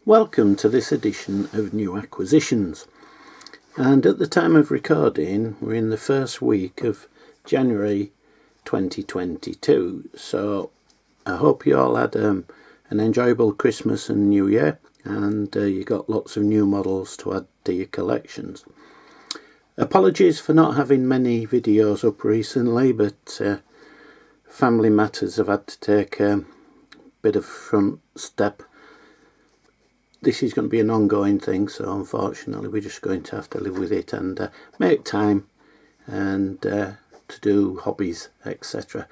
Welcome to this edition of New Acquisitions, and at the time of recording we're in the first week of January 2022, so I hope you all had an enjoyable Christmas and New Year, and you got lots of new models to add to your collections. Apologies for not having many videos up recently, but family matters have had to take a bit of front step. This is going to be an ongoing thing, so unfortunately we're just going to have to live with it and make time and to do hobbies, etc.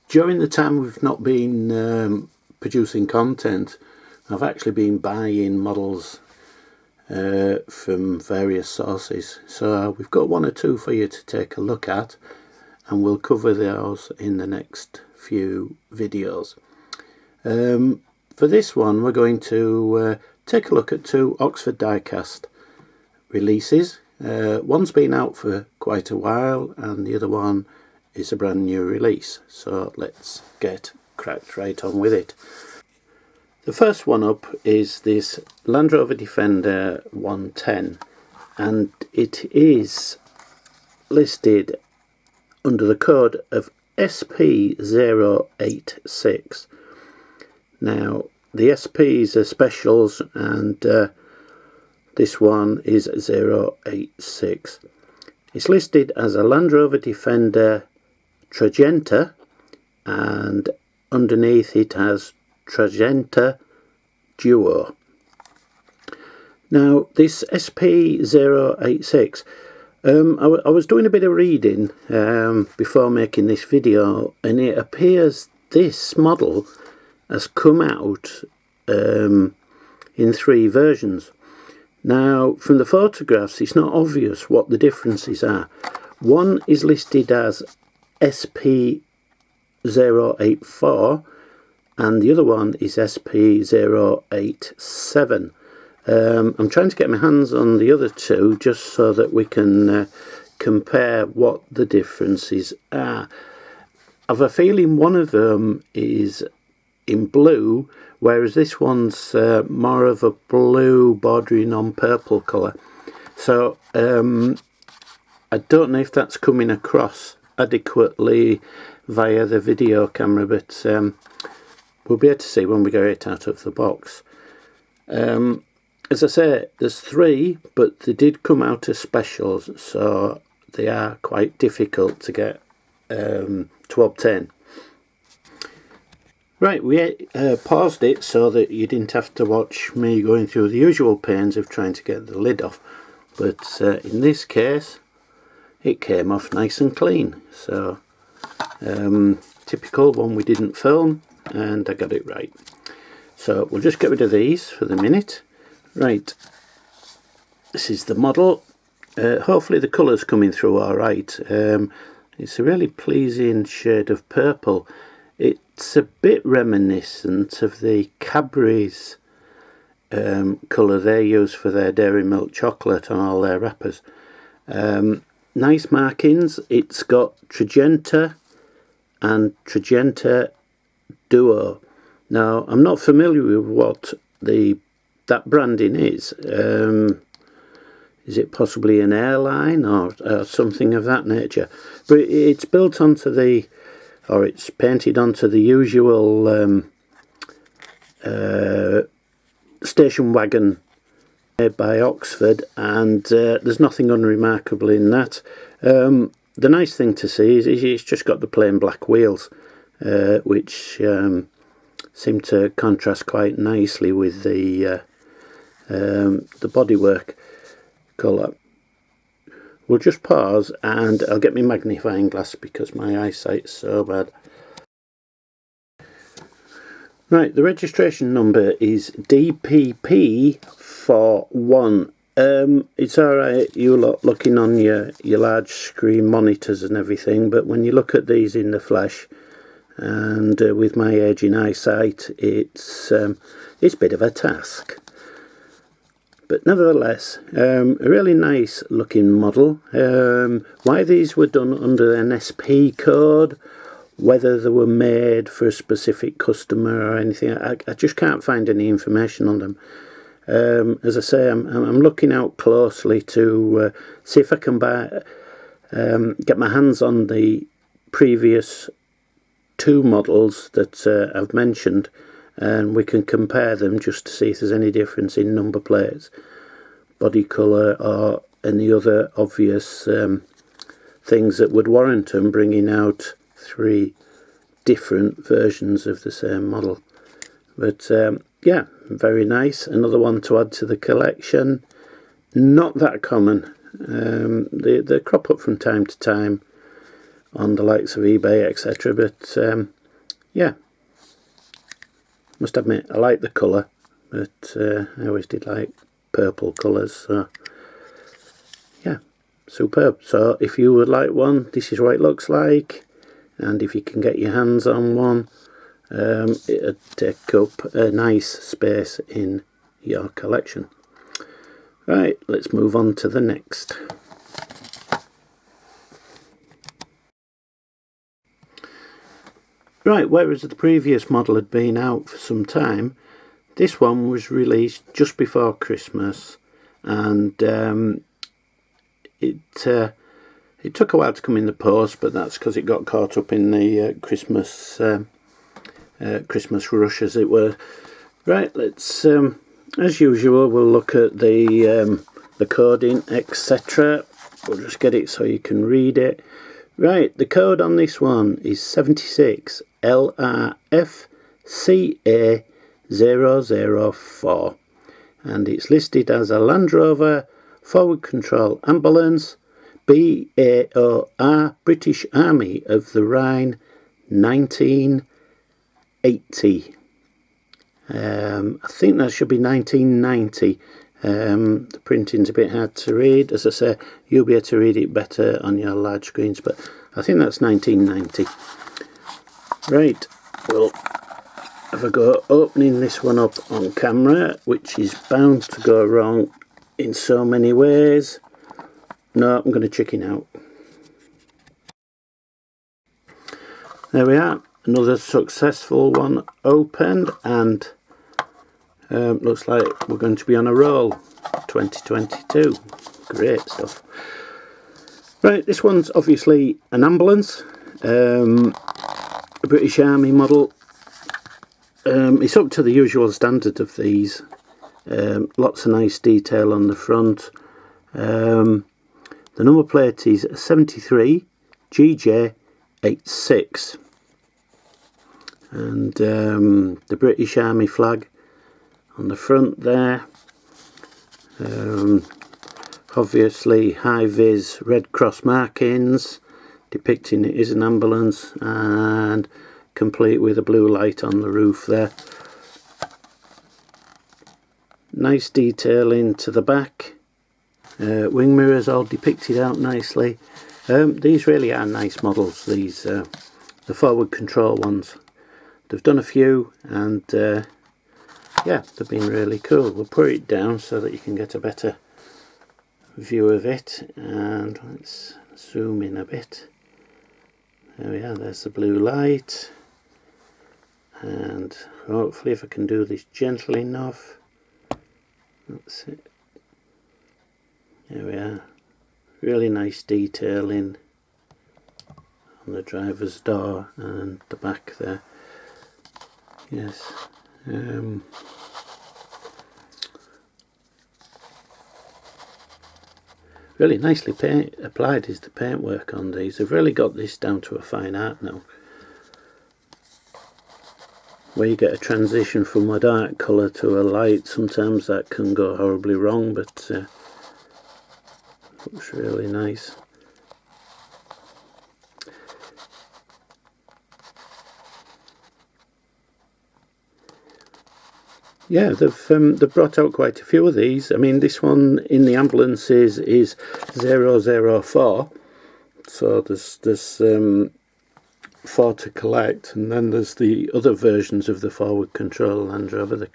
During the time we've not been producing content, I've actually been buying models from various sources, so we've got one or two for you to take a look at, and we'll cover those in the next few videos. For this one we're going to take a look at two Oxford diecast releases. One's been out for quite a while and the other one is a brand new release, so let's get cracked right on with it. The first one up is this Land Rover Defender 110, and it is listed under the code of SP086. Now the SPs are specials, and this one is 086. It's listed as a Land Rover Defender Tragenta, and underneath it has Tragenta Duo. Now this SP086, I was doing a bit of reading before making this video, and it appears this model has come out in 3 versions. Now from the photographs it's not obvious what the differences are. One is listed as SP084 and the other one is SP087. I'm trying to get my hands on the other two just so that we can compare what the differences are. I've a feeling one of them is in blue, whereas this one's more of a blue bordering on purple colour. So I don't know if that's coming across adequately via the video camera, but we'll be able to see when we get it out of the box. As I say, there's 3, but they did come out as specials, so they are quite difficult to get to obtain. Right, we paused it so that you didn't have to watch me going through the usual pains of trying to get the lid off, but in this case it came off nice and clean, so typical one we didn't film, and I got it right. So we'll just get rid of these for the minute. Right, this is the model. Hopefully the colour's coming through alright. It's a really pleasing shade of purple. It's a bit reminiscent of the Cadbury's colour they use for their dairy milk chocolate on all their wrappers. Nice markings. It's got Tragenta and Tragenta Duo. Now I'm not familiar with what that branding is. Is it possibly an airline or something of that nature? But it's built onto the, or it's painted onto the usual station wagon made by Oxford, and there's nothing unremarkable in that. The nice thing to see is it's just got the plain black wheels, which seem to contrast quite nicely with the bodywork colour. We'll just pause and I'll get my magnifying glass because my eyesight's so bad. Right, the registration number is DPP41. It's alright, you lot looking on your large screen monitors and everything, but when you look at these in the flesh, and with my aging eyesight, it's a bit of a task. But nevertheless, a really nice looking model. Why these were done under an SP code, whether they were made for a specific customer or anything. I just can't find any information on them. As I say, I'm looking out closely to see if I can get my hands on the previous two models that I've mentioned, and we can compare them just to see if there's any difference in number plates, body colour, or any other obvious things that would warrant them bringing out three different versions of the same model. But yeah, very nice. Another one to add to the collection. Not that common. They crop up from time to time on the likes of eBay, etc. But yeah, must admit I like the colour, but I always did like purple colours, so yeah, superb. So if you would like one, this is what it looks like, and if you can get your hands on one, it'd take up a nice space in your collection. Right, let's move on to the next. Right, whereas the previous model had been out for some time, this one was released just before Christmas, and it took a while to come in the post, but that's because it got caught up in the Christmas rush, as it were. Right, let's as usual, we'll look at the coding, etc. We'll just get it so you can read it. Right, the code on this one is 76 LRFCA004, and it's listed as a Land Rover forward control ambulance, BAOR, British Army of the Rhine, 1980. I think that should be 1990. The printing's a bit hard to read. As I say, you'll be able to read it better on your large screens, but I think that's 1990. Right, we'll have a go opening this one up on camera, which is bound to go wrong in so many ways. No, I'm going to chicken out. There we are, another successful one opened, and looks like we're going to be on a roll. 2022, great stuff. Right, this one's obviously an ambulance, a British Army model. It's up to the usual standard of these. Lots of nice detail on the front. The number plate is 73 GJ86, and the British Army flag on the front there. Obviously high-vis Red Cross markings depicting it is an ambulance, and complete with a blue light on the roof there. Nice detailing to the back. Wing mirrors all depicted out nicely. These really are nice models, these the forward control ones. They've done a few, and yeah, they've been really cool. We'll put it down so that you can get a better view of it, and let's zoom in a bit. There we are, there's the blue light, and hopefully if I can do this gently enough, that's it. There we are, really nice detailing on the driver's door and the back there. Yes. Really nicely applied is the paintwork on these. They've really got this down to a fine art now, where you get a transition from a dark colour to a light. Sometimes that can go horribly wrong, but looks really nice. Yeah, they've brought out quite a few of these. I mean, this one in the ambulances is 004, so there's 4 to collect, and then there's the other versions of the forward control Land Rover, the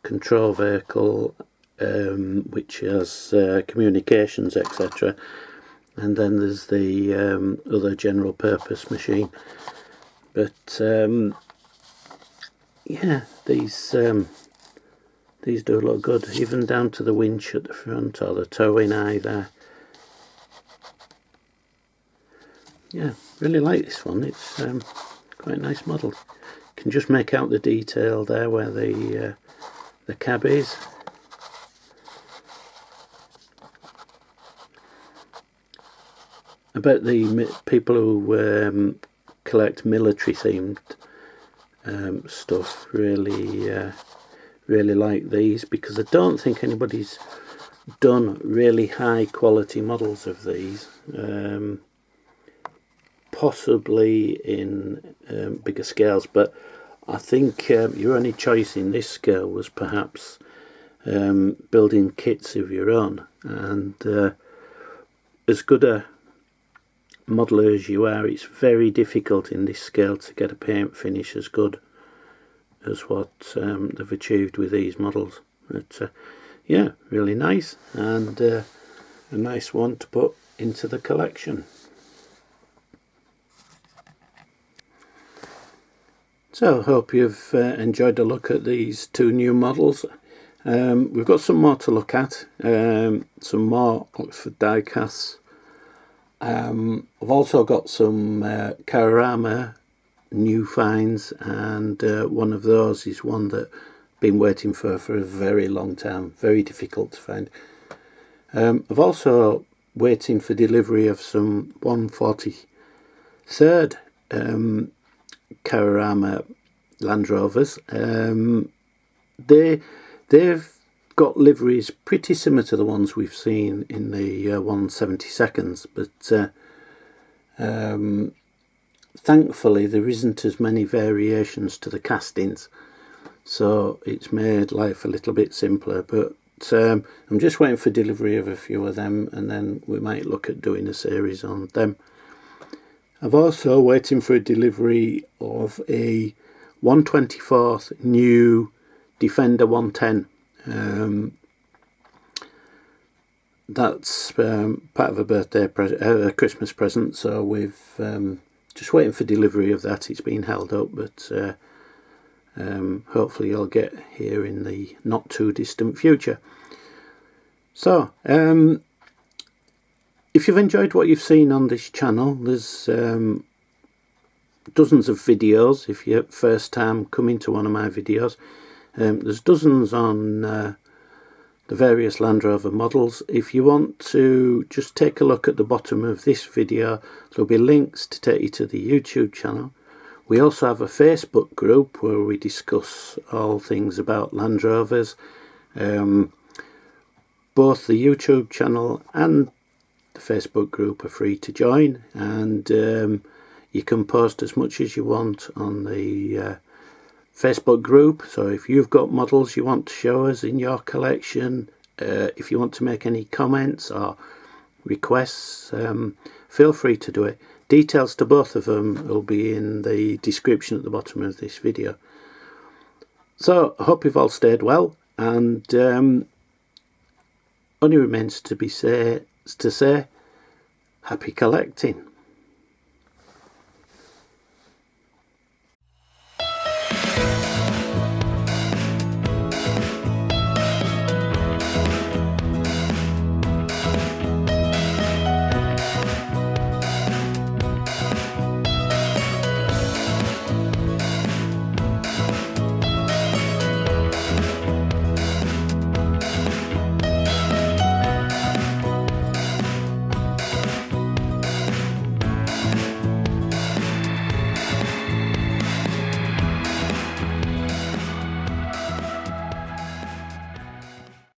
control vehicle, which has communications, etc. And then there's the other general purpose machine. But yeah, these do look good, even down to the winch at the front, or the towing eye there. Yeah, really like this one. It's quite a nice model. You can just make out the detail there where the cab is. I bet the people who collect military themed stuff really like these, because I don't think anybody's done really high quality models of these. Possibly in bigger scales, but I think your only choice in this scale was perhaps building kits of your own, and as good a modeler as you are, it's very difficult in this scale to get a paint finish as good as what they've achieved with these models. But yeah, really nice, and a nice one to put into the collection. So I hope you've enjoyed a look at these two new models. We've got some more to look at, some more Oxford die-casts. I've also got some Carrarama new finds, and one of those is one that I've been waiting for a very long time, very difficult to find. I've also waiting for delivery of some 143rd Carrarama Land Rovers. They've got liveries pretty similar to the ones we've seen in the 172nds, but thankfully there isn't as many variations to the castings, so it's made life a little bit simpler. But I'm just waiting for delivery of a few of them, and then we might look at doing a series on them. I've also waiting for a delivery of a 124th new Defender 110. That's part of a Christmas present, so we've just waiting for delivery of that. It's been held up, but hopefully I'll get here in the not too distant future. So if you've enjoyed what you've seen on this channel, there's dozens of videos. If you're first time coming to one of my videos, there's dozens on the various Land Rover models. If you want to just take a look at the bottom of this video, there'll be links to take you to the YouTube channel. We also have a Facebook group where we discuss all things about Land Rovers. Both the YouTube channel and the Facebook group are free to join, and you can post as much as you want on the Facebook group. So if you've got models you want to show us in your collection, if you want to make any comments or requests, feel free to do it. Details to both of them will be in the description at the bottom of this video. So I hope you've all stayed well, and only remains to say happy collecting.